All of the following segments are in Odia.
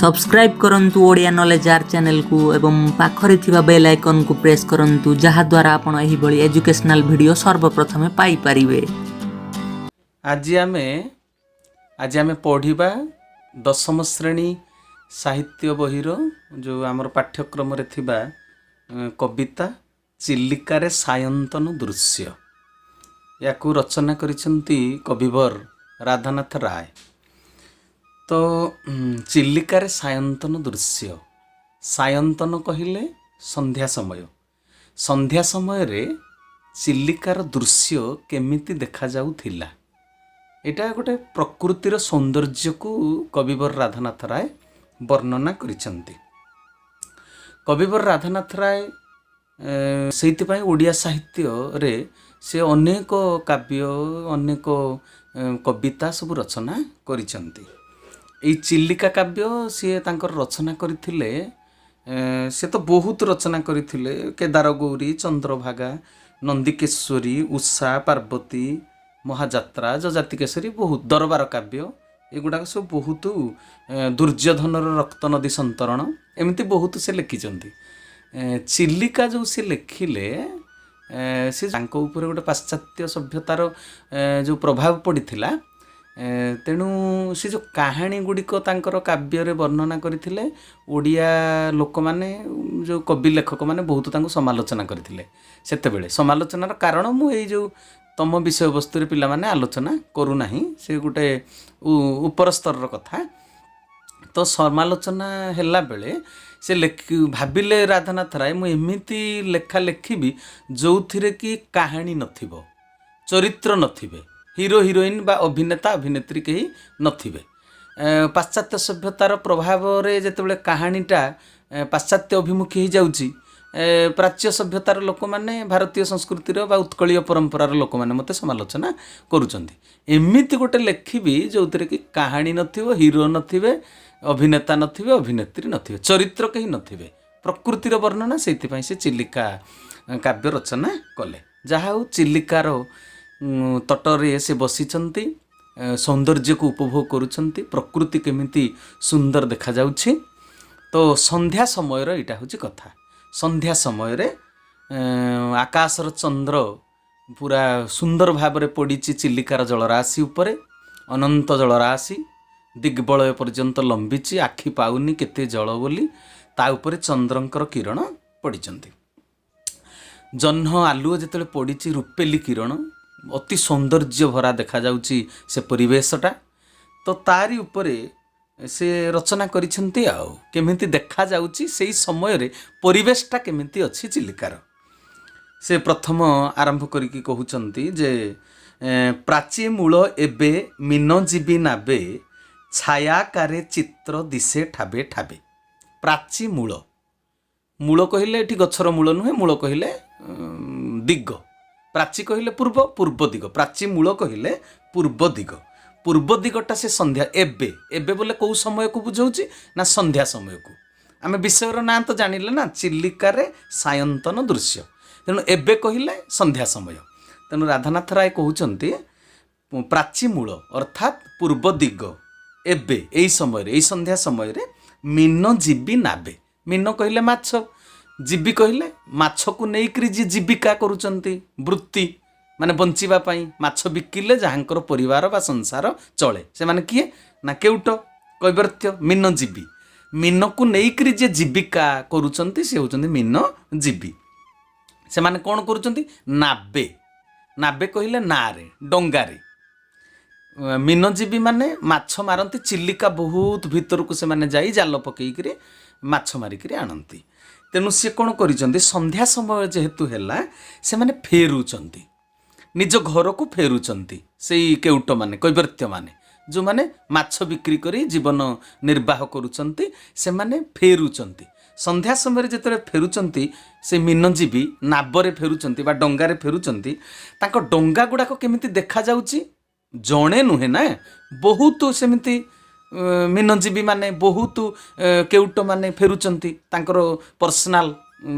सब्सक्राइब करंतु ओडिया नॉलेज आर चैनल को एवं पाखरे थिबा बेल आइकन को प्रेस करंतु जहा द्वारा आपण एही बळी एजुकेशनल वीडियो सर्वप्रथमे पाई परिवे। आज आमे पढ़िबा दशम श्रेणी साहित्य बहिर जो आमर पाठ्यक्रम रे थिबा कविता चिल्लिकारे सायंतन दृश्य याकू रचना करिसंती कविवर राधानाथ राय। तो चिल्लिकारे सायंतन दृश्य सायंतन कहिले संध्या समय रे चिल्लिकार दृश्य केमिति देखा जाउथिला एटा गोटे प्रकृतिर सौंदर्य को कविवर राधानाथ राय वर्णना करिसंती। कविवर राधानाथ राय सेइतिपई ओडिया साहित्य रे से अनेक काव्य अनेक कविता सब रचना करिसंती। एई चिल्लिका काव्य सी तांकर रचना करथिले से तो बहुत रचना करथिले केदार गौरी चंद्रभागा नंदिकेश्वरी उषा पार्वती महाजात्रा जजातिकेश्वरी बहुत दरबार काव्य एगुड़ा सब बहुत दुर्योधनर रक्त नदी संतरण एमती बहुत से लिखिंट। चिल्लिका जो से लिखिले से ऊपर गोटे पाश्चात्य सभ्यतार जो प्रभाव पड़ता तेणु से जो कहानी गुड़िक तांकर काव्य रे वर्णना करथिले ओडिया लोक माने जो कवि लेखक माने बहुत तांको समालोचना करथिले। सेतेबेले समालोचनार कारण मु एई जो तम विषय वस्तु रे पिला माने आलोचना करू नाही से गोटे ऊपर स्तर कथा। तो समालोचना हेला बेले से भाविले राधानाथ राय मु एमिति लेखा लेखिबी जो थिरे कि कहानी नथिबो चरित्र नथिबे हीरो हिरोइन बा अभिनेता अभिनेत्री कहीं नथिबे। पाश्चात्य सभ्यतार प्रभाव रे जेतेबेले कहानीटा पाश्चात्य अभिमुखी ही जाउची प्राच्य सभ्यतार लोक माने भारतीय संस्कृतिर बा उत्कलीय परंपरार लोक माने मते समालोचना करूचंती। एमिति गोटे लेखिबी जोथिरे कि कहानी नथिबो हीरो नथिबे अभिनेता नथिबे अभिनेत्री नथिबे चरित्र कहीं नथिबे प्रकृतिर वर्णना सेइथिपई से चिल्लिका काव्य रचना कले। जहा हो चिल्लिकार तटरे से बसिचंती सौंदर्य को उपभोग करुचंती प्रकृति केमिति सुंदर देखा जाउछि। तो संध्या समय रो इटा होछि कथा। संध्या समय रे आकाशर चंद्र पूरा सुंदर भाव रे पड़िछि चिल्लिकार जलराशि उपरे अनंत जलराशि दिग्बलय पर्यंत लंबिछि आखि पाउनी केते जल बोली ता उपरे चंद्रंकर किरण पड़िचंती। जह्न आलुओ जेतेले पड़िछि रूपेली किरण अति सौंदर्य भरा देखा जाउची से परिवेशटा। तो तारी उपरे से रचना करिसेंती आउ केमिति देखा जाउची सेही समय रे परिवेशटा केमिति अछि चिल्लिकार। से प्रथम आरंभ करिकि कहउचंती जे प्राची मूल एबे मीन जीवी नाबे छायाकारे चित्र दिशे ठाबे ठाबे। प्राची मूल मूल कहिले एठी गछर मूल नुहे मूल कहिले दिग प्राची कहले पूर्व पूर्व दिग प्राची मूल कहले पूर्व दिगटा से संध्या एबे एबे बोले कौ समय को बुझाउची ना संध्या समय को। आमे विषयर ना तो जानिले ना चिल्लिकारे सायंतन दृश्य तेणु एबे कहले संध्या समय। तेणु राधानाथ राय कहउचंती प्राची मूल अर्थात पूर्व दिग एबे एई समय रे एई संध्या समय रे मीन जीवी नाबे मीन कहले माछ जीवी कहले माछ को नेइकरी जी जीविका करूचंती वृत्ति माने बंचिबा पई माछ बिकिले जहांकर परिवार बा संसार चले से माने किए ना केउट कैवर्त्य मीन जीवी मीन को नेइकरी जे जीविका करूचंती से होचंती मीन जीवी। से माने कोन करूचंती नाबे नाबे कहले नारे डंगारे मीन जीवी माने माछ मारंती चिल्लिका बहुत भीतर को से माने जाई जाल पकेइकरी माछ मारिकरी आनंती। तेणु सी कौन करिसेंती संध्या समय जेहेतु हैला से माने फेरुचंती निज घर को फेरुचंती सेई केउट माने कैवर्त्य माने जो माने माछ बिक्री करी जीवन निर्वाह करूचंती से माने फेरुचंती। संध्या समय जेतरे फेरुचंती से मीनजीवी नाबरे फेरुचंती बा डंगारे फेरुचंती तांको डंगा गुडाको केमिति देखा जाउची जणे नुहे ना बहुत सेमिति मीनजीवी माने बहुत केउट माने फेरुचंती तांकर पर्सनाल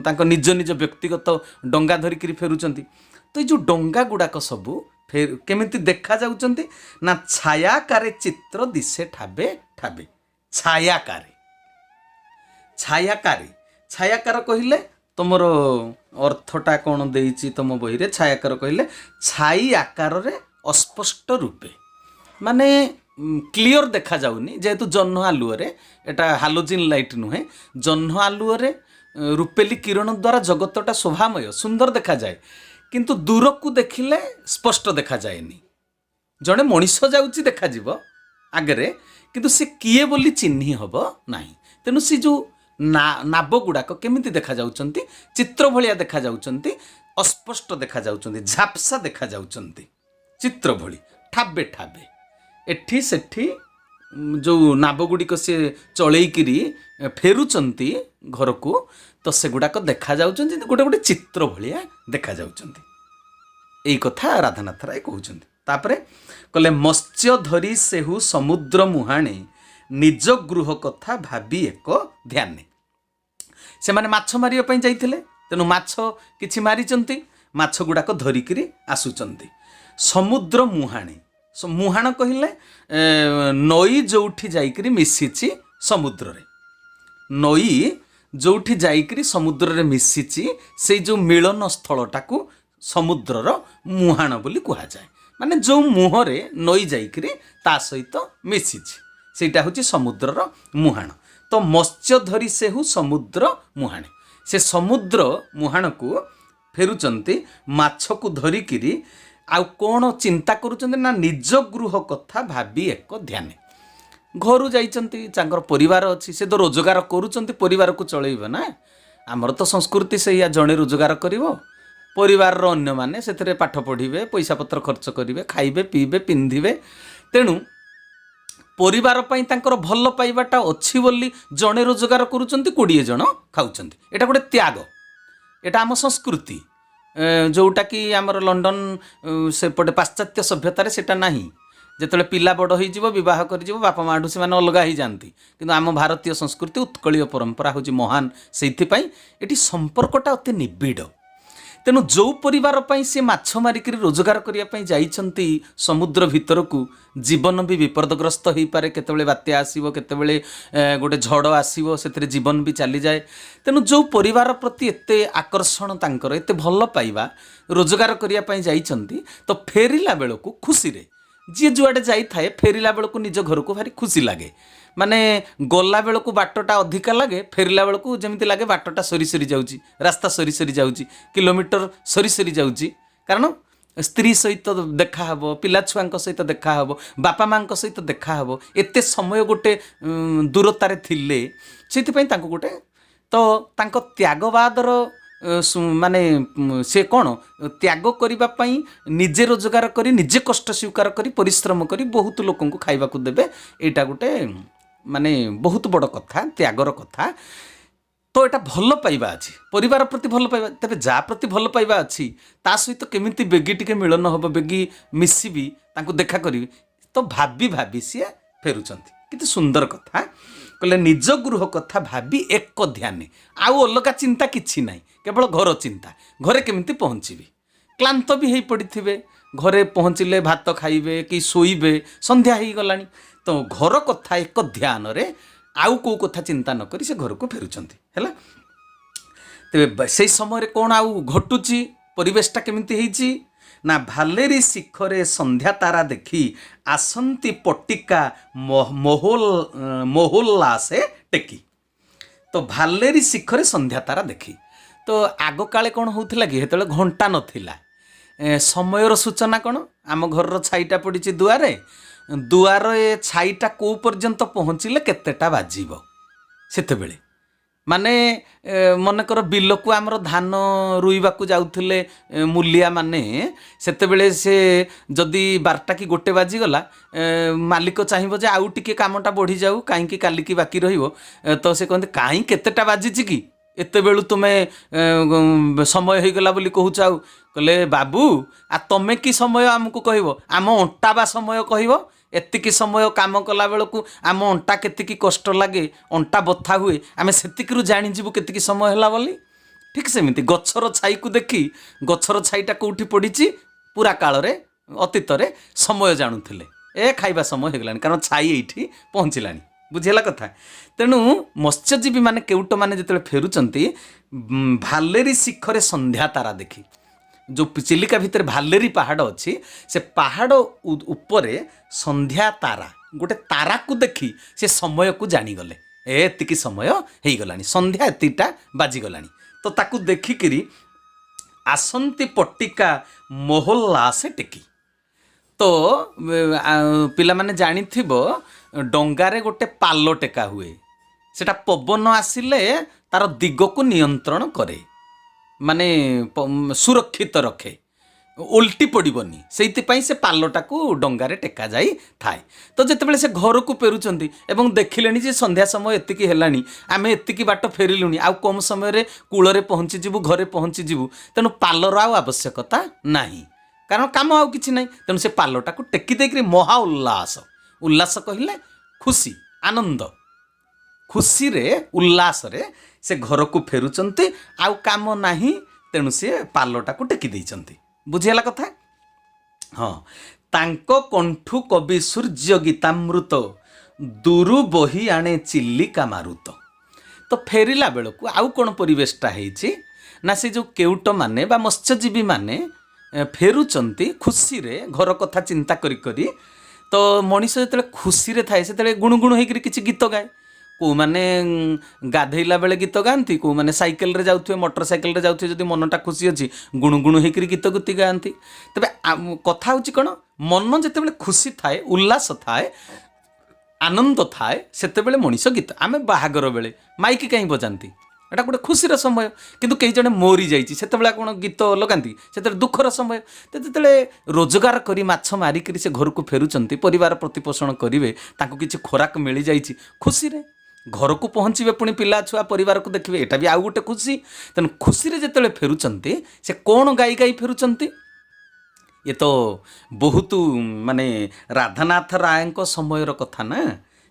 तांको निज निज व्यक्तिगत डंगा धरिकरी फेरुचंती। तो ये जो डंगा गुड़ाक सबू फेर केमिति देखा जाउचंती ना छायाकारे चित्र दिशे ठाबे ठाबे छायाकारे ଛାୟାକାରୀ ଛାୟାକାର କହିଲେ ତୁମର ଅର୍ଥଟା କ'ଣ ଦେଇଛି ତୁମ ବହିରେ ଛାୟାକାର କହିଲେ ଛାଇ ଆକାରରେ ଅସ୍ପଷ୍ଟ ରୂପେ ମାନେ କ୍ଲିଅର ଦେଖାଯାଉନି ଯେହେତୁ ଜହ୍ନ ଆଲୁଅରେ ଏଟା ହାଲୋଜିନ୍ ଲାଇଟ୍ ନୁହେଁ ଜହ୍ନ ଆଲୁଅରେ ରୂପେଲି କିରଣ ଦ୍ୱାରା ଜଗତଟା ଶୋଭାମୟ ସୁନ୍ଦର ଦେଖାଯାଏ କିନ୍ତୁ ଦୂରକୁ ଦେଖିଲେ ସ୍ପଷ୍ଟ ଦେଖାଯାଏନି ଜଣେ ମଣିଷ ଯାଉଛି ଦେଖାଯିବ ଆଗରେ କିନ୍ତୁ ସେ କିଏ ବୋଲି ଚିହ୍ନି ହେବ ନାହିଁ ତେଣୁ ସେ ଯେଉଁ ନାବ ଗୁଡ଼ାକ କେମିତି ଦେଖାଯାଉଛନ୍ତି ଚିତ୍ର ଭଳିଆ ଦେଖାଯାଉଛନ୍ତି ଅସ୍ପଷ୍ଟ ଦେଖାଯାଉଛନ୍ତି ଝାପ୍ସା ଦେଖାଯାଉଛନ୍ତି ଚିତ୍ର ଭଳି ଠାବେ ଠାବେ ଏଠି ସେଠି ଯେଉଁ ନାବଗୁଡ଼ିକ ସେ ଚଳେଇକିରି ଫେରୁଛନ୍ତି ଘରକୁ ତ ସେଗୁଡ଼ାକ ଦେଖାଯାଉଛନ୍ତି ଗୋଟେ ଗୋଟେ ଚିତ୍ର ଭଳିଆ ଦେଖାଯାଉଛନ୍ତି ଏଇ କଥା ରାଧାନାଥ ରାୟ କହୁଛନ୍ତି ତାପରେ କହିଲେ ମତ୍ସ୍ୟ ଧରି ସେହୁ ସମୁଦ୍ର ମୁହାଣେ ନିଜ ଗୃହ କଥା ଭାବି ଏକ ଧ୍ୟାନେ ସେମାନେ ମାଛ ମାରିବା ପାଇଁ ଯାଇଥିଲେ ତେଣୁ ମାଛ କିଛି ମାରିଛନ୍ତି ମାଛ ଗୁଡ଼ାକ ଧରିକିରି ଆସୁଛନ୍ତି ସମୁଦ୍ର ମୁହାଣେ ମୁହାଣ କହିଲେ ନଈ ଯେଉଁଠି ଯାଇକିରି ମିଶିଛି ସମୁଦ୍ରରେ ନଈ ଯେଉଁଠି ଯାଇକିରି ସମୁଦ୍ରରେ ମିଶିଛି ସେଇ ଯେଉଁ ମିଳନ ସ୍ଥଳଟାକୁ ସମୁଦ୍ରର ମୁହାଣ ବୋଲି କୁହାଯାଏ ମାନେ ଯେଉଁ ମୁହଁରେ ନଈ ଯାଇକିରି ତା ସହିତ ମିଶିଛି ସେଇଟା ହେଉଛି ସମୁଦ୍ରର ମୁହାଣ ତ ମତ୍ସ୍ୟ ଧରି ସେହୁ ସମୁଦ୍ର ମୁହାଣେ ସେ ସମୁଦ୍ର ମୁହାଣକୁ ଫେରୁଛନ୍ତି ମାଛକୁ ଧରିକିରି ଆଉ କ'ଣ ଚିନ୍ତା କରୁଛନ୍ତି ନା ନିଜ ଗୃହ କଥା ଭାବି ଏକ ଧ୍ୟାନେ ଘରୁ ଯାଇଛନ୍ତି ତାଙ୍କର ପରିବାର ଅଛି ସେ ତ ରୋଜଗାର କରୁଛନ୍ତି ପରିବାରକୁ ଚଳେଇବେ ନା ଆମର ତ ସଂସ୍କୃତି ସେଇଆ ଜଣେ ରୋଜଗାର କରିବ ପରିବାରର ଅନ୍ୟମାନେ ସେଥିରେ ପାଠ ପଢ଼ିବେ ପଇସା ପତ୍ର ଖର୍ଚ୍ଚ କରିବେ ଖାଇବେ ପିଇବେ ପିନ୍ଧିବେ ତେଣୁ ପରିବାର ପାଇଁ ତାଙ୍କର ଭଲ ପାଇବାଟା ଅଛି ବୋଲି ଜଣେ ରୋଜଗାର କରୁଛନ୍ତି 20 ଜଣ ଖାଉଛନ୍ତି ଏଇଟା ଗୋଟେ ତ୍ୟାଗ ଏଇଟା ଆମ ସଂସ୍କୃତି ଯେଉଁଟାକି ଆମର ଲଣ୍ଡନ ସେପଟେ ପାଶ୍ଚାତ୍ୟ ସଭ୍ୟତାରେ ସେଇଟା ନାହିଁ ଯେତେବେଳେ ପିଲା ବଡ଼ ହୋଇଯିବ ବିବାହ କରିଯିବ ବାପା ମାଆଠୁ ସେମାନେ ଅଲଗା ହୋଇଯାଆନ୍ତି କିନ୍ତୁ ଆମ ଭାରତୀୟ ସଂସ୍କୃତି ଉତ୍କଳୀୟ ପରମ୍ପରା ହେଉଛି ମହାନ ସେଇଥିପାଇଁ ଏଠି ସମ୍ପର୍କଟା ଅତି ନିବିଡ଼ ତେଣୁ ଯେଉଁ ପରିବାର ପାଇଁ ସେ ମାଛ ମାରିକିରି ରୋଜଗାର କରିବା ପାଇଁ ଯାଇଛନ୍ତି ସମୁଦ୍ର ଭିତରକୁ ଜୀବନ ବି ବିପଦଗ୍ରସ୍ତ ହୋଇପାରେ କେତେବେଳେ ବାତ୍ୟା ଆସିବ କେତେବେଳେ ଗୋଟେ ଝଡ଼ ଆସିବ ସେଥିରେ ଜୀବନ ବି ଚାଲିଯାଏ ତେଣୁ ଯେଉଁ ପରିବାର ପ୍ରତି ଏତେ ଆକର୍ଷଣ ତାଙ୍କର ଏତେ ଭଲ ପାଇବା ରୋଜଗାର କରିବା ପାଇଁ ଯାଇଛନ୍ତି ତ ଫେରିଲା ବେଳକୁ ଖୁସିରେ ଯିଏ ଯୁଆଡ଼େ ଯାଇଥାଏ ଫେରିଲା ବେଳକୁ ନିଜ ଘରକୁ ଭାରି ଖୁସି ଲାଗେ ମାନେ ଗଲା ବେଳକୁ ବାଟଟା ଅଧିକା ଲାଗେ ଫେରିଲା ବେଳକୁ ଯେମିତି ଲାଗେ ବାଟଟା ସରି ସରି ଯାଉଛି ରାସ୍ତା ସରି ସରି ଯାଉଛି କିଲୋମିଟର ସରି ସରି ଯାଉଛି କାରଣ ସ୍ତ୍ରୀ ସହିତ ଦେଖାହେବ ପିଲାଛୁଆଙ୍କ ସହିତ ଦେଖାହେବ ବାପା ମାଆଙ୍କ ସହିତ ଦେଖାହେବ ଏତେ ସମୟ ଗୋଟେ ଦୂରତାରେ ଥିଲେ ସେଥିପାଇଁ ତାଙ୍କୁ ଗୋଟେ ତ ତାଙ୍କ ତ୍ୟାଗବାଦର ମାନେ ସେ କ'ଣ ତ୍ୟାଗ କରିବା ପାଇଁ ନିଜେ ରୋଜଗାର କରି ନିଜେ କଷ୍ଟ ସ୍ୱୀକାର କରି ପରିଶ୍ରମ କରି ବହୁତ ଲୋକଙ୍କୁ ଖାଇବାକୁ ଦେବେ ଏଇଟା ଗୋଟେ ମାନେ ବହୁତ ବଡ଼ କଥା ତ୍ୟାଗର କଥା ତ ଏଇଟା ଭଲ ପାଇବା ଅଛି ପରିବାର ପ୍ରତି ଭଲ ପାଇବା ତେବେ ଯାହା ପ୍ରତି ଭଲ ପାଇବା ଅଛି ତା ସହିତ କେମିତି ବେଗି ଟିକେ ମିଳନ ହେବ ବେଗି ମିଶିବି ତାଙ୍କୁ ଦେଖା କରିବି ତ ଭାବି ଭାବି ସିଏ ଫେରୁଛନ୍ତି କେତେ ସୁନ୍ଦର କଥା କହିଲେ ନିଜ ଗୃହ କଥା ଭାବି ଏକ ଧ୍ୟାନେ ଆଉ ଅଲଗା ଚିନ୍ତା କିଛି ନାହିଁ କେବଳ ଘର ଚିନ୍ତା ଘରେ କେମିତି ପହଞ୍ଚିବି କ୍ଳାନ୍ତ ବି ହେଇ ପଡ଼ିଥିବେ ଘରେ ପହଞ୍ଚିଲେ ଭାତ ଖାଇବେ କି ଶୋଇବେ ସନ୍ଧ୍ୟା ହେଇଗଲାଣି ତ ଘର କଥା ଏକ ଧ୍ୟାନରେ ଆଉ କେଉଁ କଥା ଚିନ୍ତା ନ କରି ସେ ଘରକୁ ଫେରୁଛନ୍ତି ହେଲା ତେବେ ସେଇ ସମୟରେ କ'ଣ ଆଉ ଘଟୁଛି ପରିବେଶଟା କେମିତି ହେଇଛି ନା ଭାଲେରୀ ଶିଖରେ ସନ୍ଧ୍ୟା ତାରା ଦେଖି ଆସନ୍ତି ପଟିକା ମୋହଲ୍ଲାସେ ଟେକି ତ ଭାଲେରୀ ଶିଖରେ ସନ୍ଧ୍ୟା ତାରା ଦେଖି ତ ଆଗକାଳେ କ'ଣ ହେଉଥିଲା କି ସେତେବେଳେ ଘଣ୍ଟା ନଥିଲା ସମୟର ସୂଚନା କ'ଣ ଆମ ଘରର ଛାଇଟା ପଡ଼ିଛି ଦୁଆରେ ଦୁଆରେ ଛାଇଟା କେଉଁ ପର୍ଯ୍ୟନ୍ତ ପହଞ୍ଚିଲେ କେତେଟା ବାଜିବ ସେତେବେଳେ ମାନେ ମନେକର ବିଲକୁ ଆମର ଧାନ ରୋଇବାକୁ ଯାଉଥିଲେ ମୂଲିଆ ମାନେ ସେତେବେଳେ ସେ ଯଦି 12ଟା କି 1 ବାଜିଗଲା ମାଲିକ ଚାହିଁବ ଯେ ଆଉ ଟିକେ କାମଟା ବଢ଼ିଯାଉ କାହିଁକି କାଲିକି ବାକି ରହିବ ତ ସେ କହନ୍ତି କାହିଁ କେତେଟା ବାଜିଛି କି ଏତେବେଳୁ ତୁମେ ସମୟ ହେଇଗଲା ବୋଲି କହୁଛ ଆଉ କହିଲେ ବାବୁ ତମେ କି ସମୟ ଆମକୁ କହିବ ଆମ ଅଣ୍ଟା ବା ସମୟ କହିବ ଏତିକି ସମୟ କାମ କଲା ବେଳକୁ ଆମ ଅଣ୍ଟା କେତିକି କଷ୍ଟ ଲାଗେ ଅଣ୍ଟା ବଥା ହୁଏ ଆମେ ସେତିକିରୁ ଜାଣିଯିବୁ କେତିକି ସମୟ ହେଲା ବୋଲି ଠିକ୍ ସେମିତି ଗଛର ଛାଇକୁ ଦେଖି ଗଛର ଛାଇଟା କେଉଁଠି ପଡ଼ିଛି ପୁରା କାଳରେ ଅତୀତରେ ସମୟ ଜାଣୁଥିଲେ ଖାଇବା ସମୟ ହେଇଗଲାଣି କାରଣ ଛାଇ ଏଇଠି ପହଞ୍ଚିଲାଣି बुझेगा कथा। तेणु मत्स्यजीवी माने केउट माने जिते फेरुचंती भालेरी शिखरे संध्या तारा देखी, जो चिलिका भितर भालेरी पहाड़ अच्छी से पहाड़ उपरे संध्या तारा गोटे तारा को देखी से समय को जानीगले एतिकी समय हो गलानी, संध्या एतिटा बाजीगलानी। तो ताकू देखिकी आसंती पट्टिका मोहल्ला से टेकी। तो पिला माने जानिथिबो डंगारे गोटे पाल टेका हुए, सेटा पवन आसिले तार दिग को नियंत्रण करे, माने सुरक्षित रखे, उल्टी पड़बनी से से पालटा को डंगारे टेका जाई थाए। तो जितेबाला से घर को फेरुचंती एवं देखिले जे संध्या समय एतिकी हेलानी, आमे एतिकी बाट फेरिलुनी, आउ कम समय रे कूलरे पहुँची जीवु, घरे पहुँची जीवु, तेणु पालर आउ आवश्यकता नाही, कारण काम आउ किछि नाही। तेणु से पालटा को टेकी देकरी महा उल्लास, उल्लास कहिले खुशी आनंद, खुशी रे उल्लास रे से घर को फेरुचंती, आउ काम नाही, तेणु से पालटा को टेकी देइचंती। बुझिगला कथा। हाँ, तांको कंठु कवि सूर्य गीतामृत, दूरु बही आणे चिल्लिका मारुत। तो फेरिला बेलू आउ कौन परिवेशटा है ना, से जो केउट माने बा मत्स्यजीवी माने फेरुचंती खुशी रे घर कथा चिंता करी करी। तो मनीष जो खुशी रे थाए से गुणुगुणु होकर किसी गीत गाए, को माने गाधेला बेले गीत गाती, को माने साइकेल रे जाउथुए, मोटर साइकेल रे जाउथुए, जदि मनटा खुशी अच्छी गुणुगुणु होकर गीत गुती गाती। तबे कथा होची कौन, मन जितेबाला खुशी थाए, उल्लास थाए, आनंद थाए, सेतेबेले मनीष गीत। आमे बाहागर बेले माइक कहीं बजाती, एटा गोटे खुशीर समय, किंतु कई जने मोरी जाइए से कौन गीत लगाती, से दुखर समय। तो जिते रोजगार करी माछ मारिक से घर को फेरुचंती, परिवार प्रतिपोषण करेंगे, ताको किसी खोराक मिल जाइए, खुशी रे घर को पहुँचे, पुणी पिला छुआ परिवार को देखिए, एटा भी आउ गोटे खुशी। तेणु खुशी रे जिते फेरुचंती से कौन गाई गाई फेरुचंती, ये तो बहुत माने राधानाथ राय समय कथा ना,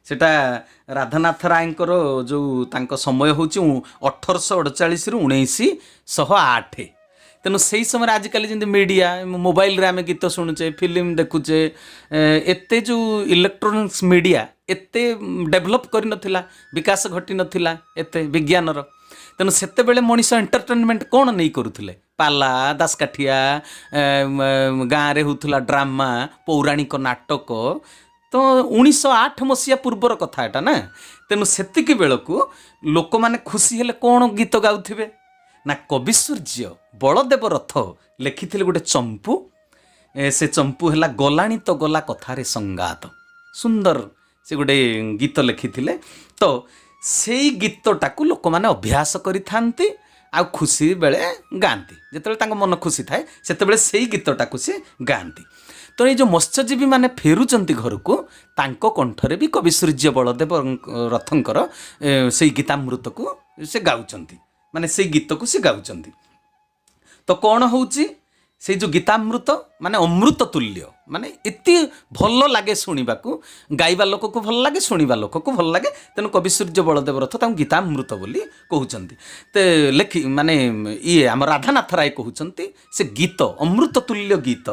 सेटा राधानाथ रायकर जो तांको समय होची 1848 रु 1908। तेणु से समय आजिकल जमी मीडिया मोबाइल रे आमे गीत शुणुचे, फिल्म देखुचे, एते जो इलेक्ट्रोनिक्स मीडिया एते डेभलप करि नथिला, विकास घटी नथिला एते विज्ञानर। तेणु सेते बेले मनीष एंटरटेनमेंट कौन नहीं करुथिले, पाला दासकाठिया, गाँव रे होथुला ड्रामा, पौराणिक नाटक। तो 1908 मसीहा पूर्वर कथा एटा ना। तेणु सेतिकी बेलू लोक माने खुशी हेले कौन गीत गाउथिबे ना, कवि सूर्य बलदेव रथ लिखिथिले गोटे चंपू, से चंपू हैला गलाणी तो गला कथारे संगात, सुंदर से गोटे गीत लिखिथिले। तो सेई गीतटाकू लोक माने अभ्यास करिथांती, आ खुशी बेले गांती, जेतेबेले तांको मन खुशी थाए सेतेबेले सेई गीतटाकू से गांती। तो ये जो मत्स्यजीवी माने फेरुचंती घर को, तांको कंठरे भी कवि सूर्य बलदेव रथंकर से गीतामृत को से गाउचंती, माने से गीत को से गाउचंती। तो कौन होउची से जो गीतामृत माने अमृत तुल्य, माने एति भल लगे शुणिबाकू, गाइबा लोक को भल लगे, शुणिबा लोक को भल लगे। तेणु कवि सूर्य बलदेव रथ तांको गीतामृत बोली कहउचंती। ते लेखि माने ये आम राधानाथ राय कहउचंती से गीत अमृत तुल्य गीत,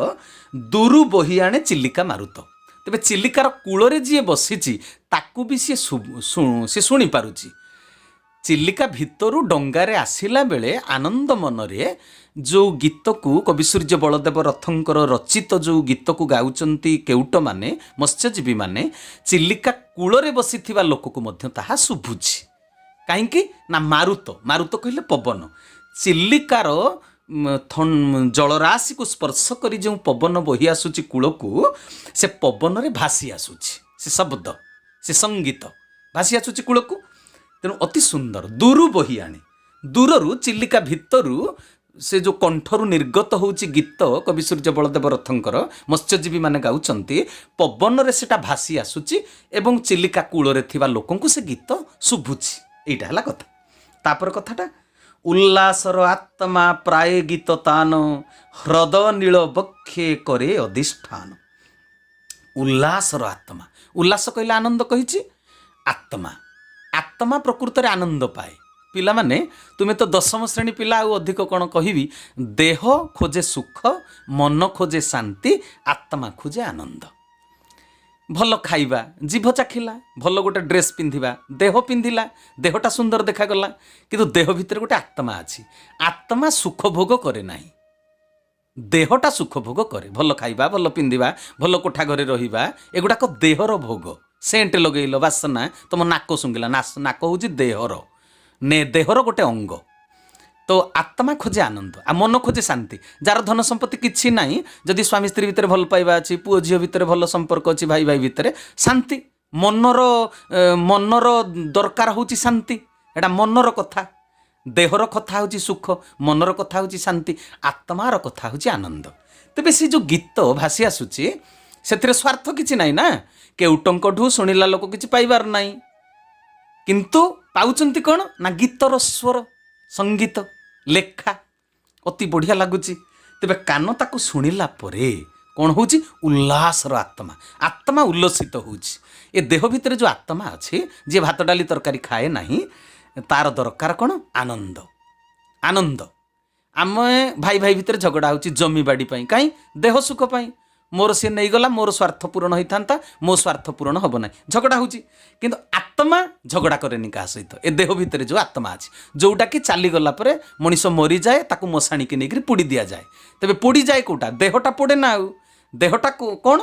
दूरु बही आणे चिल्लिका मारुत। तेबे चिल्लिकार कूଳରେ जी बसीची ताकू भी सी शुणी पारुची। चिल्लिका भितरु डंगारे आसिला बेले आनंद मनरे जो गीत को कवि सूर्य बलदेव रथंकर रचित जो गीत को गाउचंती केउट माने मत्स्यजीवी माने, चिल्लिका कूଳରେ बसीथिबा लोक को मध्य ताहा शुभुची। काहींकी ना मारुत, मारुत कहले पवन, चिल्लिकार जलराशि को स्पर्श करी जो पवन बही आसुची कूल को, से पवन रे भासी आसुची, से शब्द से संगीत भासी आसुची कूल को। तेणु अति सुंदर दूरु बही आणे, दूररू चिल्लिका भितरू से जो कंठरू निर्गत होउची गीत कवि सूर्य बलदेव रथंकर मत्स्यजीवी माने गाउचंती, पवन रे सेटा भासी आसुची एवं चिल्लिका कूଳରେ थिबा लोकंकु से गीत शुभुची। एइटा हला कथा। तापर कथाटा, उल्लासर आत्मा प्राय गीत तान, ह्रद नील बक्षे करे अधिष्ठान। उल्लासर आत्मा, उल्लास कहले आनंद कहिछि, आत्मा आत्मा प्रकृत रे आनंद पाए। पिला माने तुमे तो 10म श्रेणी पिला, आ अधिक कौन कहिबी, देह खोजे सुख, मन खोजे शांति, आत्मा खोजे आनंद। ଭଲ ଖାଇବା ଜିଭ ଚାଖିଲା, ଭଲ ଗୋଟେ ଡ୍ରେସ୍ ପିନ୍ଧିବା, ଦେହ ପିନ୍ଧିଲା, ଦେହଟା ସୁନ୍ଦର ଦେଖାଗଲା, କିନ୍ତୁ ଦେହ ଭିତରେ ଗୋଟେ ଆତ୍ମା ଅଛି। ଆତ୍ମା ସୁଖ ଭୋଗ କରେ ନାହିଁ, ଦେହଟା ସୁଖ ଭୋଗ କରେ। ଭଲ ଖାଇବା, ଭଲ ପିନ୍ଧିବା, ଭଲ କୋଠା ଘରେ ରହିବା, ଏଗୁଡ଼ାକ ଦେହର ଭୋଗ। ସେଣ୍ଟ ଲଗେଇଲ, ବାସନା, ତମ ନାକ ଶୁଙ୍ଘିଲା, ନାକ ହେଉଛି ଦେହର ଦେହର ଗୋଟେ ଅଙ୍ଗ। ତ ଆତ୍ମା ଖୋଜେ ଆନନ୍ଦ, ଆଉ ମନ ଖୋଜେ ଶାନ୍ତି। ଯାହାର ଧନ ସମ୍ପତ୍ତି କିଛି ନାହିଁ, ଯଦି ସ୍ୱାମୀ ସ୍ତ୍ରୀ ଭିତରେ ଭଲ ପାଇବା ଅଛି, ପୁଅ ଝିଅ ଭିତରେ ଭଲ ସମ୍ପର୍କ ଅଛି, ଭାଇ ଭାଇ ଭିତରେ ଶାନ୍ତି, ମନର ଦରକାର ହେଉଛି ଶାନ୍ତି। ଏଇଟା ମନର କଥା। ଦେହର କଥା ହେଉଛି ସୁଖ, ମନର କଥା ହେଉଛି ଶାନ୍ତି, ଆତ୍ମାର କଥା ହେଉଛି ଆନନ୍ଦ। ତେବେ ସେ ଯେଉଁ ଗୀତ ଭାସି ଆସୁଛି, ସେଥିରେ ସ୍ୱାର୍ଥ କିଛି ନାହିଁ ନା। କେଉଟଙ୍କଠୁ ଶୁଣିଲା ଲୋକ କିଛି ପାଇବାର ନାହିଁ, କିନ୍ତୁ ପାଉଛନ୍ତି କ'ଣ ନା ଗୀତର ସ୍ୱର, ସଙ୍ଗୀତ, ଲେଖା ଅତି ବଢ଼ିଆ ଲାଗୁଛି। ତେବେ କାନ ତାକୁ ଶୁଣିଲା ପରେ କ'ଣ ହେଉଛି? ଉଲ୍ଲାସର ଆତ୍ମା, ଆତ୍ମା ଉଲ୍ଲସିତ ହେଉଛି। ଏ ଦେହ ଭିତରେ ଯେଉଁ ଆତ୍ମା ଅଛି, ଯିଏ ଭାତ ଡାଲି ତରକାରୀ ଖାଏ ନାହିଁ, ତାର ଦରକାର କ'ଣ? ଆନନ୍ଦ। ଆନନ୍ଦ। ଆମେ ଭାଇ ଭାଇ ଭିତରେ ଝଗଡ଼ା ହେଉଛି ଜମିବାଡ଼ି ପାଇଁ, କାହିଁ? ଦେହ ସୁଖ ପାଇଁ। ମୋର ସିଏ ନେଇଗଲା, ମୋର ସ୍ୱାର୍ଥ ପୂରଣ ହୋଇଥାନ୍ତା, ମୋ ସ୍ୱାର୍ଥ ପୂରଣ ହେବ ନାହିଁ, ଝଗଡ଼ା ହେଉଛି। କିନ୍ତୁ ଆତ୍ମା ଝଗଡ଼ା କରେନି କାହା ସହିତ। ଏ ଦେହ ଭିତରେ ଯେଉଁ ଆତ୍ମା ଅଛି, ଯେଉଁଟାକି ଚାଲିଗଲା ପରେ ମଣିଷ ମରିଯାଏ, ତାକୁ ମଶାଣିକି ନେଇକରି ପୋଡ଼ି ଦିଆଯାଏ। ତେବେ ପୋଡ଼ିଯାଏ କେଉଁଟା? ଦେହଟା ପୋଡ଼େ ନା। ଆଉ ଦେହଟା କ'ଣ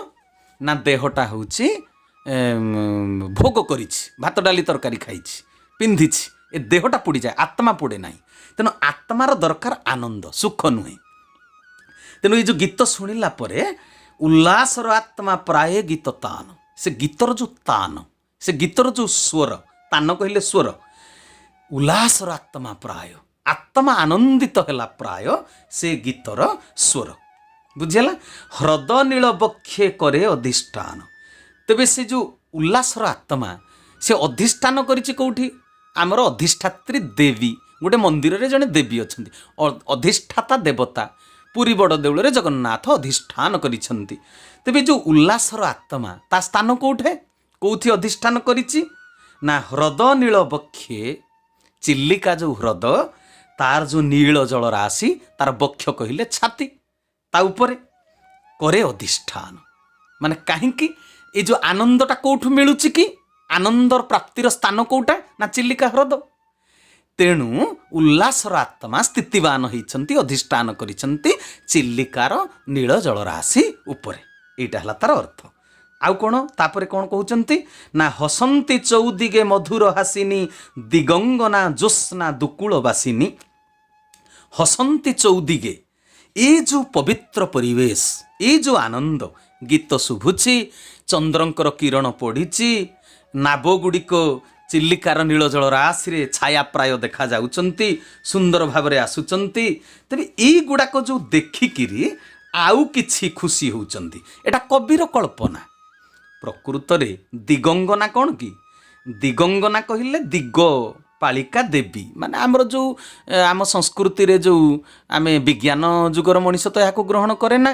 ନା? ଦେହଟା ହେଉଛି ଭୋଗ କରିଛି, ଭାତ ଡାଲି ତରକାରୀ ଖାଇଛି, ପିନ୍ଧିଛି, ଏ ଦେହଟା ପୋଡ଼ିଯାଏ, ଆତ୍ମା ପୋଡ଼େ ନାହିଁ। ତେଣୁ ଆତ୍ମାର ଦରକାର ଆନନ୍ଦ, ସୁଖ ନୁହେଁ। ତେଣୁ ଏ ଯେଉଁ ଗୀତ ଶୁଣିଲା ପରେ ଉଲ୍ଲାସର ଆତ୍ମା ପ୍ରାୟ ଗୀତ ତାନ, ସେ ଗୀତର ଯେଉଁ ତାନ, ସେ ଗୀତର ଯେଉଁ ସ୍ୱର, ତାନ କହିଲେ ସ୍ୱର, ଉଲ୍ଲାସର ଆତ୍ମା ପ୍ରାୟ, ଆତ୍ମା ଆନନ୍ଦିତ ହେଲା ପ୍ରାୟ ସେ ଗୀତର ସ୍ୱର। ବୁଝିହେଲା? ହ୍ରଦ ନୀଳ ବକ୍ଷେ କରେ ଅଧିଷ୍ଠାନ। ତେବେ ସେ ଯେଉଁ ଉଲ୍ଲାସର ଆତ୍ମା, ସେ ଅଧିଷ୍ଠାନ କରିଛି କେଉଁଠି? ଆମର ଅଧିଷ୍ଠାତ୍ରୀ ଦେବୀ, ଗୋଟେ ମନ୍ଦିରରେ ଜଣେ ଦେବୀ ଅଛନ୍ତି, ଅଧିଷ୍ଠାତା ଦେବତା। ପୁରୀ ବଡ଼ ଦେଉଳରେ ଜଗନ୍ନାଥ ଅଧିଷ୍ଠାନ କରିଛନ୍ତି। ତେବେ ଯେଉଁ ଉଲ୍ଲାସର ଆତ୍ମା, ତା ସ୍ଥାନ କେଉଁଠି? କେଉଁଠି ଅଧିଷ୍ଠାନ କରିଛି? ନା ହ୍ରଦ ନୀଳ ବକ୍ଷେ, ଚିଲିକା ଯେଉଁ ହ୍ରଦ, ତାର ଯେଉଁ ନୀଳ ଜଳ ରାଶି, ତାର ବକ୍ଷ କହିଲେ ଛାତି, ତା ଉପରେ କରେ ଅଧିଷ୍ଠାନ। ମାନେ କାହିଁକି? ଏ ଯେଉଁ ଆନନ୍ଦଟା କେଉଁଠୁ ମିଳୁଛି କି? ଆନନ୍ଦର ପ୍ରାପ୍ତିର ସ୍ଥାନ କେଉଁଟା? ନା ଚିଲିକା ହ୍ରଦ। ତେଣୁ ଉଲ୍ଲାସର ଆତ୍ମା ସ୍ଥିତିବାନ ହୋଇଛନ୍ତି, ଅଧିଷ୍ଠାନ କରିଛନ୍ତି ଚିଲିକାର ନୀଳ ଜଳରାଶି ଉପରେ। ଏଇଟା ହେଲା ତାର ଅର୍ଥ। ଆଉ କ'ଣ? ତାପରେ କ'ଣ କହୁଛନ୍ତି ନା ହସନ୍ତି ଚୌଦିଗେ ମଧୁର ହାସିନୀ, ଦିଗଙ୍ଗନା ଜ୍ୟୋତ୍ସ୍ନା ଦୁକୁଳ ବାସିନୀ। ହସନ୍ତି ଚୌଦିଗେ, ଏ ଯେଉଁ ପବିତ୍ର ପରିବେଶ, ଏ ଯେଉଁ ଆନନ୍ଦ, ଗୀତ ଶୁଭୁଛି, ଚନ୍ଦ୍ରଙ୍କର କିରଣ ପଡ଼ିଛି, ନାବଗୁଡ଼ିକ ଚିଲିକାର ନୀଳ ଜଳ ରାଶିରେ ଛାୟା ପ୍ରାୟ ଦେଖାଯାଉଛନ୍ତି, ସୁନ୍ଦର ଭାବରେ ଆସୁଛନ୍ତି। ତେବେ ଏଇଗୁଡ଼ାକ ଯେଉଁ ଦେଖିକିରି ଆଉ କିଛି ଖୁସି ହେଉଛନ୍ତି, ଏଇଟା କବିର କଳ୍ପନା। ପ୍ରକୃତରେ ଦିଗଙ୍ଗନା କ'ଣ କି? ଦିଗଙ୍ଗନା କହିଲେ ଦିଗ ପାଳିକା ଦେବୀ। ମାନେ ଆମର ଯେଉଁ ଆମ ସଂସ୍କୃତିରେ ଯେଉଁ ଆମେ ବିଜ୍ଞାନ ଯୁଗର ମଣିଷ ତ ଏହାକୁ ଗ୍ରହଣ କରେ ନା,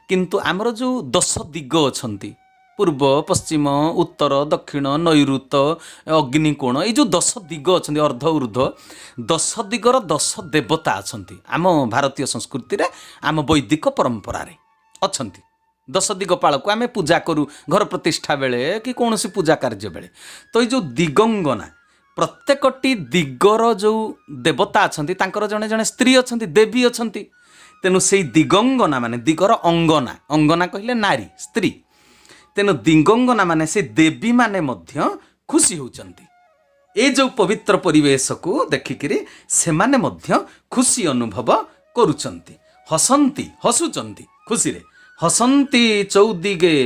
କିନ୍ତୁ ଆମର ଯେଉଁ 10 ଦିଗ ଅଛନ୍ତି, ପୂର୍ବ, ପଶ୍ଚିମ, ଉତ୍ତର, ଦକ୍ଷିଣ, ନୈଋତ, ଅଗ୍ନିକୋଣ, ଏଇ ଯେଉଁ 10 ଦିଗ ଅଛନ୍ତି, ଅର୍ଦ୍ଧ ଉର୍ଦ୍ଧ, 10 ଦିଗର 10 ଦେବତା ଅଛନ୍ତି ଆମ ଭାରତୀୟ ସଂସ୍କୃତିରେ, ଆମ ବୈଦିକ ପରମ୍ପରାରେ ଅଛନ୍ତି। 10 ଦିଗପାଳକୁ ଆମେ ପୂଜା କରୁ ଘର ପ୍ରତିଷ୍ଠା ବେଳେ କି କୌଣସି ପୂଜା କାର୍ଯ୍ୟ ବେଳେ। ତ ଏଇ ଯେଉଁ ଦିଗଙ୍ଗନା, ପ୍ରତ୍ୟେକଟି ଦିଗର ଯେଉଁ ଦେବତା ଅଛନ୍ତି, ତାଙ୍କର ଜଣେ ଜଣେ ସ୍ତ୍ରୀ ଅଛନ୍ତି, ଦେବୀ ଅଛନ୍ତି। ତେଣୁ ସେଇ ଦିଗଙ୍ଗନା ମାନେ ଦିଗର ଅଙ୍ଗନା, ଅଙ୍ଗନା କହିଲେ ନାରୀ, ସ୍ତ୍ରୀ। ତେଣୁ ଦିଗଙ୍ଗନା ମାନେ ସେ ଦେବୀ ମାନେ ମଧ୍ୟ ଖୁସି ହେଉଛନ୍ତି। ଏ ଯେଉଁ ପବିତ୍ର ପରିବେଶକୁ ଦେଖିକିରି ସେମାନେ ମଧ୍ୟ ଖୁସି ଅନୁଭବ କରୁଛନ୍ତି। ହସନ୍ତି, ହସୁଛନ୍ତି ଖୁସିରେ। ହସନ୍ତି ଚୌଦିଗେ,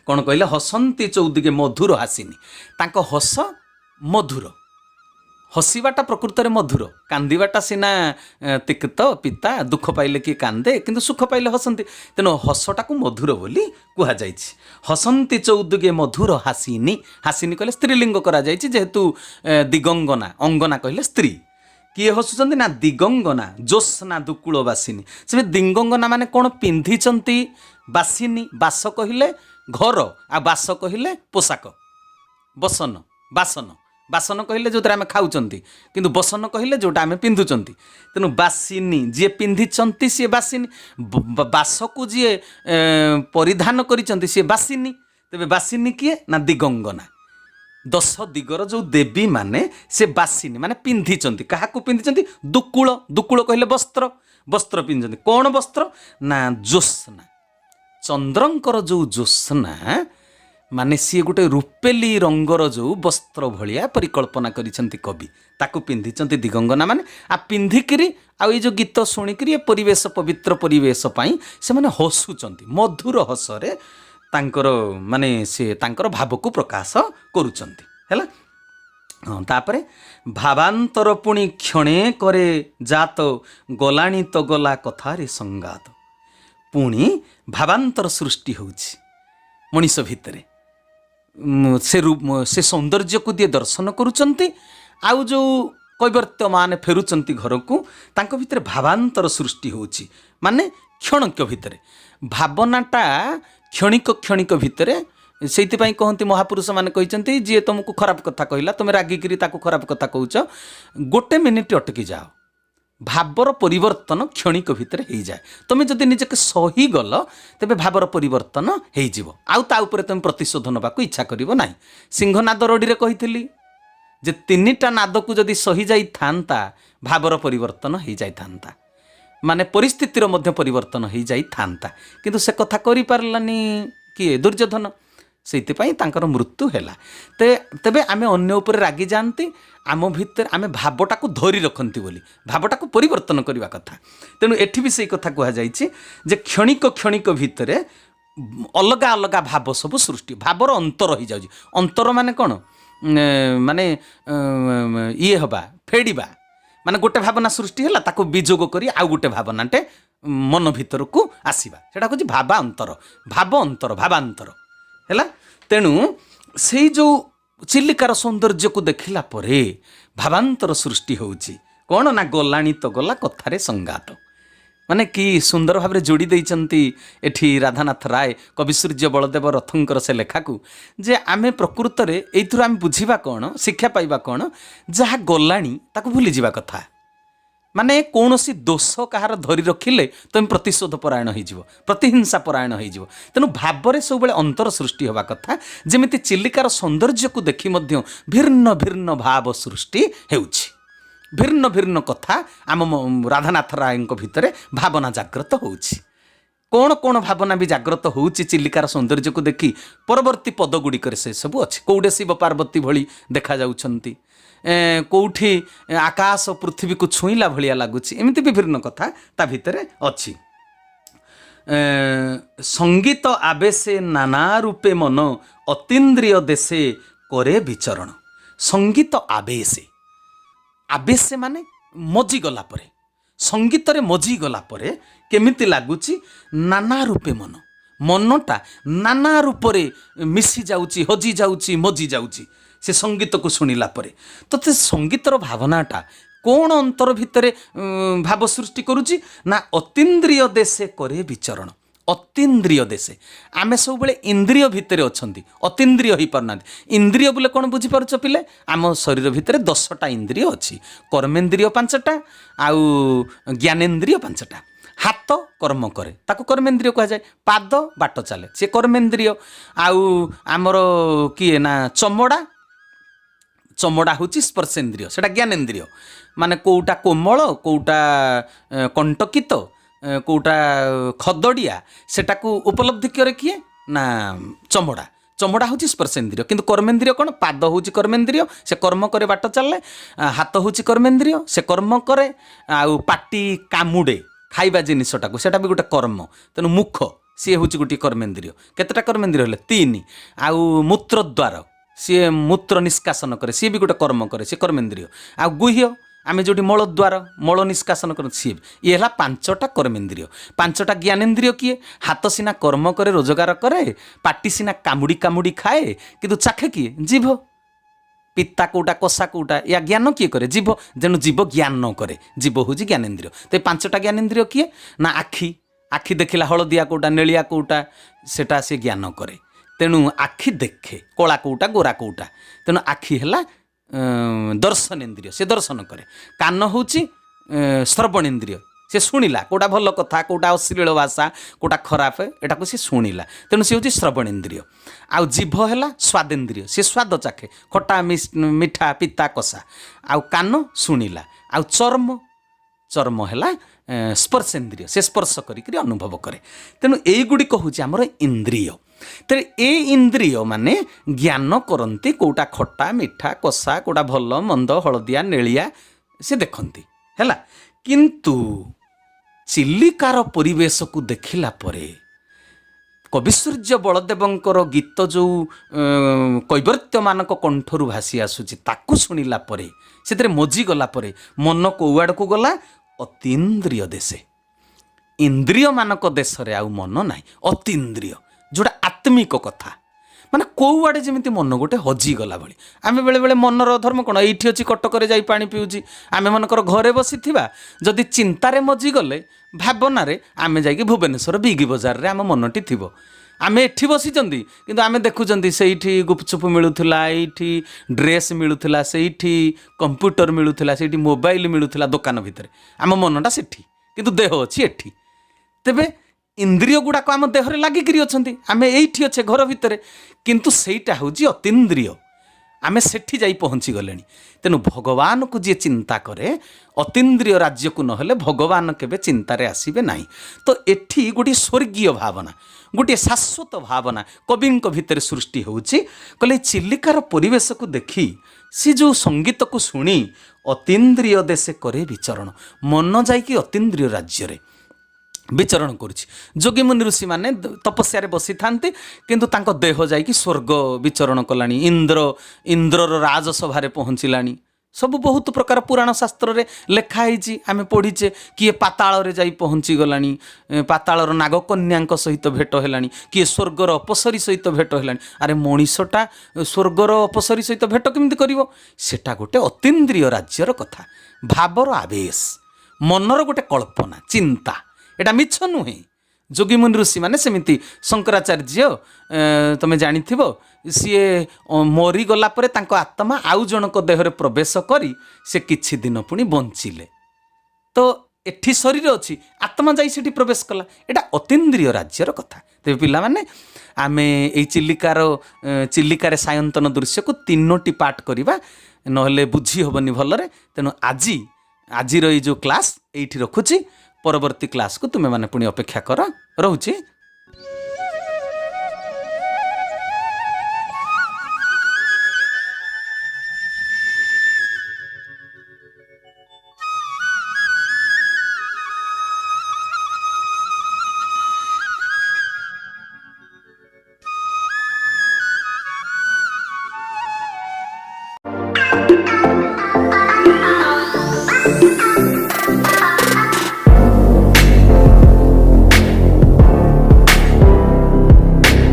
କ'ଣ କହିଲେ? ହସନ୍ତି ଚୌଦିଗେ ମଧୁର ହାସିନୀ। ତାଙ୍କ ହସ ମଧୁର। ହସିବାଟା ପ୍ରକୃତରେ ମଧୁର, କାନ୍ଦିବାଟା ସିନା ତିକ୍ତ ପିତା, ଦୁଃଖ ପାଇଲେ କିଏ କାନ୍ଦେ, କିନ୍ତୁ ସୁଖ ପାଇଲେ ହସନ୍ତି। ତେଣୁ ହସଟାକୁ ମଧୁର ବୋଲି କୁହାଯାଇଛି। ହସନ୍ତି ଚୌଦିଗେ ମଧୁର ହାସିନୀ। ହାସିନୀ କହିଲେ ସ୍ତ୍ରୀଲିଙ୍ଗ କରାଯାଇଛି, ଯେହେତୁ ଦିଗଙ୍ଗନା, ଅଙ୍ଗନା କହିଲେ ସ୍ତ୍ରୀ। କିଏ ହସୁଛନ୍ତି? ନା ଦିଗଙ୍ଗନା ଜ୍ୟୋତ୍ସ୍ନା ଦୁକୁଳ ବାସିନୀ। ସେ ଦିଗଙ୍ଗନା ମାନେ କ'ଣ ପିନ୍ଧିଛନ୍ତି? ବାସିନୀ, ବାସ କହିଲେ ଘର, ଆଉ ବାସ କହିଲେ ପୋଷାକ, ବସନ, ବାସନ। ବାସନ କହିଲେ ଯେଉଁଥିରେ ଆମେ ଖାଉଛନ୍ତି, କିନ୍ତୁ ବସନ କହିଲେ ଯେଉଁଟା ଆମେ ପିନ୍ଧୁଛନ୍ତି। ତେଣୁ ବାସିନୀ, ଯିଏ ପିନ୍ଧିଛନ୍ତି ସିଏ ବାସିନୀ, ବାସକୁ ଯିଏ ପରିଧାନ କରିଛନ୍ତି ସିଏ ବାସିନୀ। ତେବେ ବାସିନୀ କିଏ ନା ଦିଗଙ୍ଗନା। 10 ଦିଗର ଯୋଉ ଦେବୀ ମାନେ ସେ ବାସିନୀ ମାନେ ପିନ୍ଧିଛନ୍ତି। କାହାକୁ ପିନ୍ଧିଛନ୍ତି? ଦୁକୁଳ। ଦୁକୁଳ କହିଲେ ବସ୍ତ୍ର, ବସ୍ତ୍ର ପିନ୍ଧିଛନ୍ତି। କ'ଣ ବସ୍ତ୍ର? ନା ଜ୍ୟୋତ୍ସ୍ନା। ଚନ୍ଦ୍ରଙ୍କର ଯୋଉ ଜ୍ୟୋତ୍ସ୍ନା ମାନେ ସିଏ ଗୋଟେ ରୂପେଲି ରଙ୍ଗର ଯୋଉ ବସ୍ତ୍ର ଭଳିଆ ପରିକଳ୍ପନା କରିଛନ୍ତି କବି, ତାକୁ ପିନ୍ଧିଛନ୍ତି ଦିଗଙ୍ଗନା ମାନେ। ପିନ୍ଧିକିରି ଆଉ ଏଇ ଯୋଉ ଗୀତ ଶୁଣିକିରି ଏ ପରିବେଶ ପବିତ୍ର ପରିବେଶ ପାଇଁ ସେମାନେ ହସୁଛନ୍ତି। ମଧୁର ହସରେ ତାଙ୍କର ମାନେ ସେ ତାଙ୍କର ଭାବକୁ ପ୍ରକାଶ କରୁଛନ୍ତି ହେଲା। ହଁ, ତାପରେ ଭାବାନ୍ତର ପୁଣି କ୍ଷଣେ କରେ ଜାତ ଗଲାଣି ତ ଗଲା କଥାରେ ସଂଗାତ। ପୁଣି ଭାବାନ୍ତର ସୃଷ୍ଟି ହେଉଛି ମଣିଷ ଭିତରେ। ସେ ସୌନ୍ଦର୍ଯ୍ୟକୁ ଦିଏ ଦର୍ଶନ କରୁଛନ୍ତି। ଆଉ ଯେଉଁ କୈବର୍ତ୍ତ୍ୟମାନେ ଫେରୁଛନ୍ତି ଘରକୁ, ତାଙ୍କ ଭିତରେ ଭାବାନ୍ତର ସୃଷ୍ଟି ହେଉଛି। ମାନେ କ୍ଷଣକ ଭିତରେ ଭାବନାଟା କ୍ଷଣିକ କ୍ଷଣିକ ଭିତରେ। ସେଇଥିପାଇଁ କହନ୍ତି ମହାପୁରୁଷ ମାନେ କହିଛନ୍ତି, ଯିଏ ତୁମକୁ ଖରାପ କଥା କହିଲା ତୁମେ ରାଗିକିରି ତାକୁ ଖରାପ କଥା କହୁଛ, ଗୋଟେ ମିନିଟ୍ ଅଟକି ଯାଅ। ଭାବର ପରିବର୍ତ୍ତନ କ୍ଷଣିକ ଭିତରେ ହେଇଯାଏ। ତୁମେ ଯଦି ନିଜକୁ ସହିଗଲ ତେବେ ଭାବର ପରିବର୍ତ୍ତନ ହେଇଯିବ। ଆଉ ତା ଉପରେ ତୁମେ ପ୍ରତିଶୋଧ ନେବାକୁ ଇଚ୍ଛା କରିବ ନାହିଁ। ସିଂହନାଦ ରଡ଼ିରେ କହିଥିଲି ଯେ 3ଟା ନାଦକୁ ଯଦି ସହିଯାଇଥାନ୍ତା ଭାବର ପରିବର୍ତ୍ତନ ହେଇଯାଇଥାନ୍ତା, ମାନେ ପରିସ୍ଥିତିର ମଧ୍ୟ ପରିବର୍ତ୍ତନ ହେଇଯାଇଥାନ୍ତା। କିନ୍ତୁ ସେ କଥା କରିପାରିଲାନି କିଏ? ଦୁର୍ଯ୍ୟୋଧନ। ସେଇଥିପାଇଁ ତାଙ୍କର ମୃତ୍ୟୁ ହେଲା। ତେବେ ଆମେ ଅନ୍ୟ ଉପରେ ରାଗି ଯାଆନ୍ତି, ଆମ ଭିତରେ ଆମେ ଭାବଟାକୁ ଧରି ରଖନ୍ତି ବୋଲି ଭାବଟାକୁ ପରିବର୍ତ୍ତନ କରିବା କଥା। ତେଣୁ ଏଠି ବି ସେଇ କଥା କୁହାଯାଇଛି ଯେ କ୍ଷଣିକ କ୍ଷଣିକ ଭିତରେ ଅଲଗା ଅଲଗା ଭାବ ସବୁ ସୃଷ୍ଟି, ଭାବର ଅନ୍ତର ହେଇଯାଉଛି। ଅନ୍ତର ମାନେ କ'ଣ? ମାନେ ଇଏ ହେବା, ଫେଡ଼ିବା। ମାନେ ଗୋଟେ ଭାବନା ସୃଷ୍ଟି ହେଲା, ତାକୁ ବିଯୋଗ କରି ଆଉ ଗୋଟେ ଭାବନାଟେ ମନ ଭିତରକୁ ଆସିବା, ସେଟା ହେଉଛି ଭାବାନ୍ତର। ଭାବ ଅନ୍ତର, ଭାବାନ୍ତର ହେଲା। ତେଣୁ ସେଇ ଯେଉଁ ଚିଲିକାର ସୌନ୍ଦର୍ଯ୍ୟକୁ ଦେଖିଲା ପରେ ଭାବାନ୍ତର ସୃଷ୍ଟି ହେଉଛି। କ'ଣ ନା ଗଲାଣି ତ ଗଲା କଥାରେ ସଂଗାତ। ମାନେ କି ସୁନ୍ଦର ଭାବରେ ଯୋଡ଼ି ଦେଇଛନ୍ତି ଏଠି ରାଧାନାଥ ରାୟ, କବିସୂର୍ଯ୍ୟ ବଳଦେବ ରଥଙ୍କର ସେ ଲେଖାକୁ, ଯେ ଆମେ ପ୍ରକୃତରେ ଏଇଥିରୁ ଆମେ ବୁଝିବା କ'ଣ, ଶିକ୍ଷା ପାଇବା କ'ଣ? ଯାହା ଗଲାଣି ତାକୁ ଭୁଲିଯିବା କଥା। ମାନେ କୌଣସି ଦୋଷ କାହାର ଧରି ରଖିଲେ ତୁମେ ପ୍ରତିଶୋଧ ପରାୟଣ ହେଇଯିବ, ପ୍ରତିହିଂସା ପରାୟଣ ହେଇଯିବ। ତେଣୁ ଭାବରେ ସବୁବେଳେ ଅନ୍ତର ସୃଷ୍ଟି ହେବା କଥା। ଯେମିତି ଚିଲିକାର ସୌନ୍ଦର୍ଯ୍ୟକୁ ଦେଖି ମଧ୍ୟ ଭିନ୍ନ ଭିନ୍ନ ଭାବ ସୃଷ୍ଟି ହେଉଛି। ଭିନ୍ନ ଭିନ୍ନ କଥା ଆମ ରାଧାନାଥ ରାୟଙ୍କ ଭିତରେ ଭାବନା ଜାଗ୍ରତ ହେଉଛି। କ'ଣ କ'ଣ ଭାବନା ବି ଜାଗ୍ରତ ହେଉଛି ଚିଲିକାର ସୌନ୍ଦର୍ଯ୍ୟକୁ ଦେଖି? ପରବର୍ତ୍ତୀ ପଦଗୁଡ଼ିକରେ ସେସବୁ ଅଛି। କେଉଁଠି ଶିବ ପାର୍ବତୀ ଭଳି ଦେଖାଯାଉଛନ୍ତି, କେଉଁଠି ଆକାଶ ପୃଥିବୀକୁ ଛୁଇଁଲା ଭଳିଆ ଲାଗୁଛି। ଏମିତି ବିଭିନ୍ନ କଥା ତା ଭିତରେ ଅଛି। ସଙ୍ଗୀତ ଆବେଶେ ନାନା ରୂପେ ମନ ଅତୀନ୍ଦ୍ରିୟ ଦେଶେ କରେ ବିଚରଣ। ସଙ୍ଗୀତ ଆବେଶେ, ଆବେଶେ ମାନେ ମଜିଗଲା ପରେ, ସଙ୍ଗୀତରେ ମଜିଗଲା ପରେ କେମିତି ଲାଗୁଛି? ନାନା ରୂପେ ମନ, ମନଟା ନାନା ରୂପରେ ମିଶି ଯାଉଛି, ହଜି ଯାଉଛି, ମଜି ଯାଉଛି ସେ ସଙ୍ଗୀତକୁ ଶୁଣିଲା ପରେ। ତ ସେ ସଙ୍ଗୀତର ଭାବନାଟା କ'ଣ ଅନ୍ତର ଭିତରେ ଭାବ ସୃଷ୍ଟି କରୁଛି? ନା ଅତୀନ୍ଦ୍ରିୟ ଦେଶେ କରେ ବିଚରଣ। ଅତୀନ୍ଦ୍ରିୟ ଦେଶେ, ଆମେ ସବୁବେଳେ ଇନ୍ଦ୍ରିୟ ଭିତରେ ଅଛନ୍ତି, ଅତୀନ୍ଦ୍ରିୟ ହେଇପାରୁନାହାନ୍ତି। ଇନ୍ଦ୍ରିୟ ବୋଲେ କ'ଣ ବୁଝିପାରୁଛ ପିଲେ? ଆମ ଶରୀର ଭିତରେ 10ଟା ଇନ୍ଦ୍ରିୟ ଅଛି। କର୍ମେନ୍ଦ୍ରିୟ 5ଟା, ଆଉ ଜ୍ଞାନେନ୍ଦ୍ରିୟ 5ଟା। ହାତ କର୍ମ କରେ, ତାକୁ କର୍ମେନ୍ଦ୍ରିୟ କୁହାଯାଏ। ପାଦ ବାଟ ଚାଲେ, ସେ କର୍ମେନ୍ଦ୍ରିୟ। ଆଉ ଆମର କିଏ ନା ଚମଡ଼ା, ଚମଡ଼ା ହେଉଛି ସ୍ପର୍ଶେନ୍ଦ୍ରିୟ, ସେଟା ଜ୍ଞାନେନ୍ଦ୍ରିୟ। ମାନେ କେଉଁଟା କୋମଳ, କେଉଁଟା କଣ୍ଟକିତ, କେଉଁଟା ଖଦଡ଼ିଆ, ସେଟାକୁ ଉପଲବ୍ଧି କରେ କିଏ? ନା ଚମଡ଼ା। ଚମଡ଼ା ହେଉଛି ସ୍ପର୍ଶେନ୍ଦ୍ରିୟ। କିନ୍ତୁ କର୍ମେନ୍ଦ୍ରିୟ କ'ଣ? ପାଦ ହେଉଛି କର୍ମେନ୍ଦ୍ରିୟ, ସେ କର୍ମ କରେ ବାଟ ଚାଲେ। ହାତ ହେଉଛି କର୍ମେନ୍ଦ୍ରିୟ, ସେ କର୍ମ କରେ। ଆଉ ପାଟି କାମୁଡ଼େ ଖାଇବା ଜିନିଷଟାକୁ, ସେଟା ବି ଗୋଟେ କର୍ମ। ତେଣୁ ମୁଖ ସିଏ ହେଉଛି ଗୋଟିଏ କର୍ମେନ୍ଦ୍ରିୟ। କେତେଟା କର୍ମେନ୍ଦ୍ରିୟ ହେଲେ? 3। ଆଉ ମୂତ୍ରଦ୍ୱାର, ସିଏ ମୂତ୍ର ନିଷ୍କାସନ କରେ, ସିଏ ବି ଗୋଟେ କର୍ମ କରେ, ସିଏ କର୍ମେନ୍ଦ୍ରିୟ। ଆଉ ଗୁହ୍ୟ, ଆମେ ଯେଉଁଠି ମଳଦ୍ୱାର, ମଳ ନିଷ୍କାସନ କରେ, ସିଏ ଇଏ ହେଲା 5ଟା କର୍ମେନ୍ଦ୍ରିୟ। 5ଟା ଜ୍ଞାନେନ୍ଦ୍ରିୟ କିଏ? ହାତ ସିନା କର୍ମ କରେ, ରୋଜଗାର କରେ, ପାଟି ସିନା କାମୁଡ଼ି କାମୁଡ଼ି ଖାଏ, କିନ୍ତୁ ଚାଖେ କିଏ? ଜିଭ। ପିତା କୋଉଟା, କଷା କୋଉଟା, ୟା ଜ୍ଞାନ କିଏ କରେ? ଜିଭ। ତେଣୁ ଜିଭ ଜ୍ଞାନ କରେ, ଜିଭ ହେଉଛି ଜ୍ଞାନେନ୍ଦ୍ରିୟ। ତ ଏ 5ଟା ଜ୍ଞାନେନ୍ଦ୍ରିୟ କିଏ? ନା ଆଖି, ଆଖି ଦେଖିଲା ହଳଦିଆ କୋଉଟା, ନେଳିଆ କୋଉଟା, ସେଟା ସେ ଜ୍ଞାନ କରେ। ତେଣୁ ଆଖି ଦେଖେ କଳା କୋଉଟା, ଗୋରା କୋଉଟା। ତେଣୁ ଆଖି ହେଲା ଦର୍ଶନେନ୍ଦ୍ରିୟ, ସେ ଦର୍ଶନ କରେ। କାନ ହେଉଛି ଶ୍ରବଣେନ୍ଦ୍ରିୟ, से शुणिला कौटा भल कथा कौटा अश्लील भाषा कौटा खराब एटा को सी शुणिला तेणु सी हूँ श्रवणेन्द्रिय। आउ जीभ है स्वादेन्द्रिय से स्वाद चाखे खटा मिठा पिता कषा। आउ कान शुणिला। आउ चर्म चर्म है स्पर्शेन्द्रिय से स्पर्श करी अनुभव करे। तेणु यहीगुड़िक हूँ आमर इंद्रिय। तेरे ए इंद्रिय माने ज्ञान करती कौटा खटा मिठा कषा कौटा भल मंद हलदिया नेलिया से देखती है। किंतु चिलिकार परिवेश को देखिला परे कविसूर्य बलदेवंकर गीत जो कैवर्त्य मानक कंठरू भासी आसूची ताकू शुणिला परे से मजी गला परे मन कौआड़ को गला अतीन्द्रिय देशे। इंद्रिय मानक देश रे आउ मन ना अतीन्द्रिय जोड़ा आत्मिक कथा माने कौआड़े जमी मन गोटे हजिगला भली। आम बेले बेले मनर धर्म कौन ये अच्छी कटक जा पा पीऊँच आम मनकर घरे बसी जदि चिंतार मजिगले भावनार आम जा भुवनेश्वर बिग बजार रे आम मनटी थी आम एठी बसीचंदी किंतु आम देखुचंदी सेठी गुपचुप मिलूला एठी ड्रेस मिलूला सेठी कंप्यूटर मिलूला सेठी मोबाइल मिलूला दुकान भितर आम मनटा सेठी किंतु देह अच्छी एठी। तेबे इंद्रिय गुड़ाक आम देहरे लागिकी अच्छा आम ये अच्छे घर भितर किंतु सेटा हूँ अतीन्द्रिय आम सेठी जाई पहुँची गले। तेणु भगवान को जी चिंता करे अतीन्द्रिय राज्य को नहले भगवान केबे चिंतारे आसीबे नाही। तो एठी गोटे स्वर्गीय भावना गोटे शाश्वत भावना कविंक भितर सृष्टि होउची। कहले चिलिकार परिवेश को देखी सी जो संगीत को शुणी अतीन्द्रिय देशे करे विचरण मन जाइकी अतीन्द्रिय राज्य रे विचरण करुछि। जोगी मुनि ऋषि माने तपस्या बसी था किंतु तांको देह जाइकी स्वर्ग विचरण कलानी इंद्रर राजसभा पहुँचलानी सब बहुत प्रकार पुराण शास्त्र रे लेखाई आम पढ़ीचे किए पाताल रे जाई पहुँची गलानी पातालर नागकन्या सहित भेट हेलानी किए स्वर्गर अपसरी सहित भेट हेलानी। अरे मनीषटा स्वर्गर अपसरी सहित भेट केमती करिवो सेटा गोटे अतीन्द्रिय राज्यर कथा भावर आवेश मनर गोटे कल्पना चिंता एटा मिछ नुहे। जोगी मुनि ऋषि माने सेमिति शंकराचार्य तमे जानिथिबो सीए मरी गला परे तांको आत्मा आउ जनक देहरे प्रवेश करी से किछि दिन पुणी बंचिले। तो एठी शरीर अच्छी आत्मा जाई सेठी प्रवेश कला एटा अतीन्द्रिय राज्यर कथा। तेबे पिला माने आमे एई चिलिकार सायंतन दृश्य को तीनोटी पार्ट करिबा नहले बुझी होबनी भलरे। तेनु आजिर ये जो क्लास एठी रखुची परवर्ती क्लास को तुमे माने पुणी अपेक्षा कर रहुची।